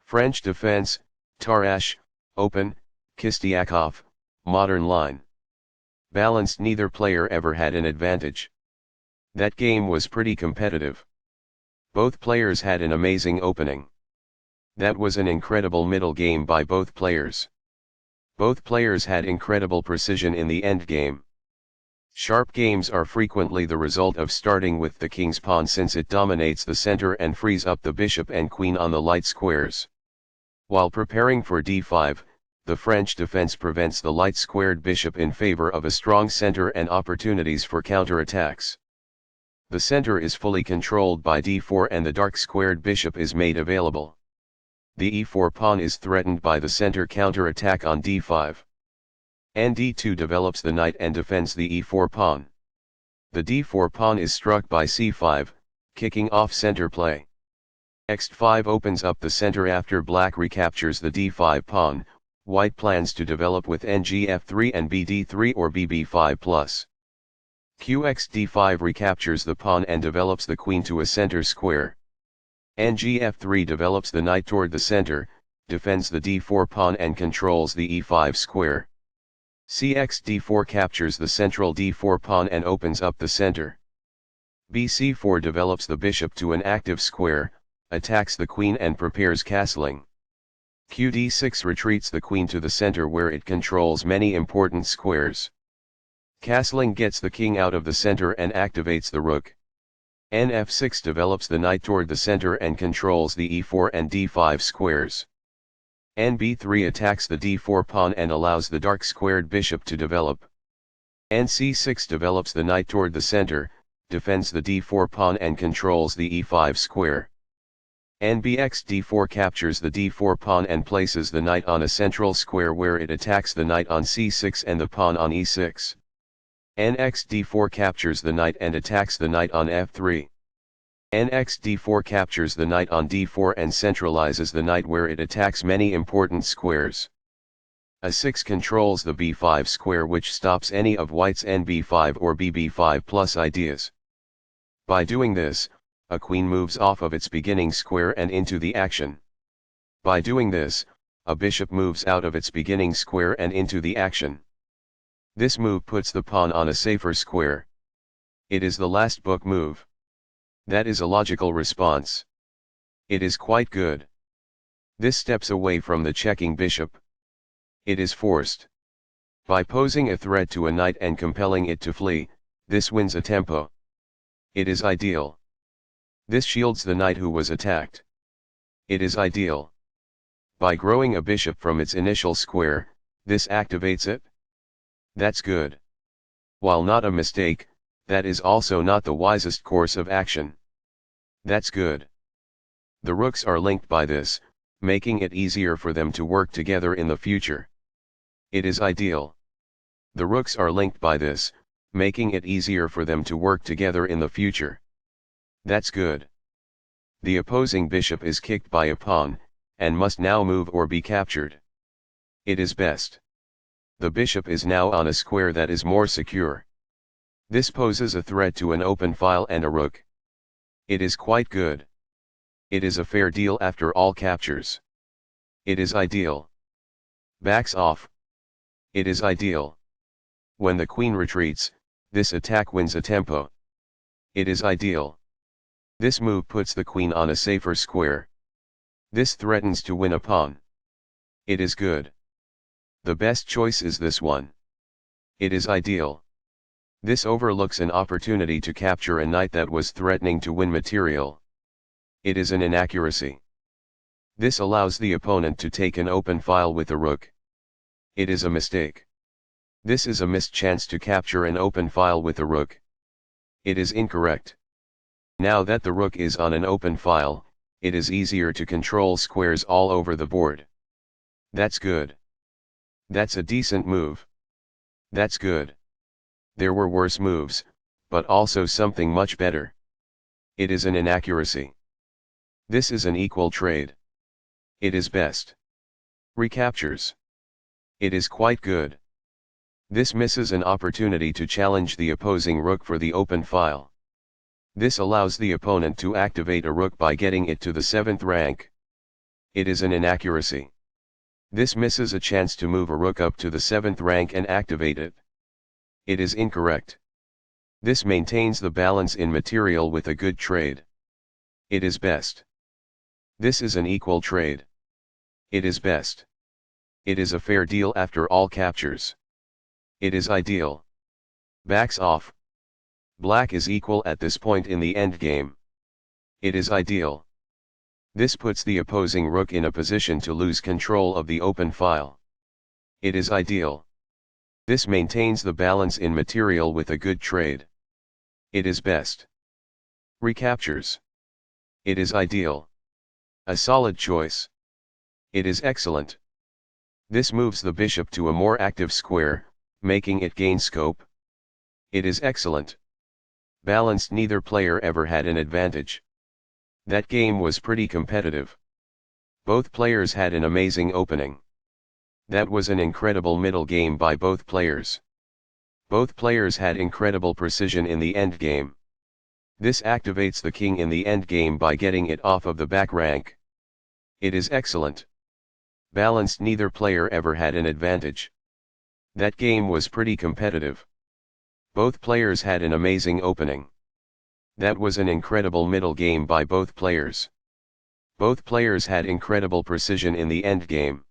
French defense, Tarrasch, open, Chistyakov, modern line. Balanced, neither player ever had an advantage. That game was pretty competitive. Both players had an amazing opening. That was an incredible middle game by both players. Both players had incredible precision in the end game. Sharp games are frequently the result of starting with the king's pawn, since it dominates the center and frees up the bishop and queen on the light squares. While preparing for d5, the French defense prevents the light squared bishop in favor of a strong center and opportunities for counterattacks. The center is fully controlled by d4 and the dark squared bishop is made available. The e4 pawn is threatened by the center counterattack on d5. And d2 develops the knight and defends the e4 pawn. The d4 pawn is struck by c5, kicking off center play. x5 opens up the center after black recaptures the d5 pawn. White plans to develop with ngf3 and bd3 or bb5+. qxd5 recaptures the pawn and develops the queen to a center square. ngf3 develops the knight toward the center, defends the d4 pawn and controls the e5 square. cxd4 captures the central d4 pawn and opens up the center. bc4 develops the bishop to an active square, attacks the queen and prepares castling. qd6 retreats the queen to the center where it controls many important squares. Castling gets the king out of the center and activates the rook. nf6 develops the knight toward the center and controls the e4 and d5 squares. nb3 attacks the d4 pawn and allows the dark squared bishop to develop. nc6 develops the knight toward the center, defends the d4 pawn and controls the e5 square. nbxd4 captures the d4 pawn and places the knight on a central square where it attacks the knight on c6 and the pawn on e6. nxd4 captures the knight and attacks the knight on f3. nxd4 captures the knight on d4 and centralizes the knight where it attacks many important squares. a6 controls the b5 square, which stops any of white's nb5 or bb5+ ideas. By doing this, a queen moves off of its beginning square and into the action. By doing this, a bishop moves out of its beginning square and into the action. This move puts the pawn on a safer square. It is the last book move. That is a logical response. It is quite good. This steps away from the checking bishop. It is forced. By posing a threat to a knight and compelling it to flee, this wins a tempo. It is ideal. This shields the knight who was attacked. It is ideal. By growing a bishop from its initial square, this activates it. That's good. While not a mistake, that is also not the wisest course of action. That's good. The rooks are linked by this, making it easier for them to work together in the future. It is ideal. The rooks are linked by this, making it easier for them to work together in the future. That's good. The opposing bishop is kicked by a pawn, and must now move or be captured. It is best. The bishop is now on a square that is more secure. This poses a threat to an open file and a rook. It is quite good. It is a fair deal after all captures. It is ideal. Backs off. It is ideal. When the queen retreats, this attack wins a tempo. It is ideal. This move puts the queen on a safer square. This threatens to win a pawn. It is good. The best choice is this one. It is ideal. This overlooks an opportunity to capture a knight that was threatening to win material. It is an inaccuracy. This allows the opponent to take an open file with the rook. It is a mistake. This is a missed chance to capture an open file with the rook. It is incorrect. Now that the rook is on an open file, it is easier to control squares all over the board. That's good. That's a decent move. That's good. There were worse moves, but also something much better. It is an inaccuracy. This is an equal trade. It is best. Recaptures. It is quite good. This misses an opportunity to challenge the opposing rook for the open file. This allows the opponent to activate a rook by getting it to the 7th rank. It is an inaccuracy. This misses a chance to move a rook up to the 7th rank and activate it. It is incorrect. This maintains the balance in material with a good trade. It is best. This is an equal trade. It is best. It is a fair deal after all captures. It is ideal. Backs off. Black is equal at this point in the endgame. It is ideal. This puts the opposing rook in a position to lose control of the open file. It is ideal. This maintains the balance in material with a good trade. It is best. Recaptures. It is ideal. A solid choice. It is excellent. This moves the bishop to a more active square, making it gain scope. It is excellent. Balanced. Neither player ever had an advantage. That game was pretty competitive. Both players had an amazing opening. That was an incredible middle game by both players. Both players had incredible precision in the endgame. This activates the king in the endgame by getting it off of the back rank. It is excellent. Balanced. Neither player ever had an advantage. That game was pretty competitive. Both players had an amazing opening. That was an incredible middle game by both players. Both players had incredible precision in the endgame.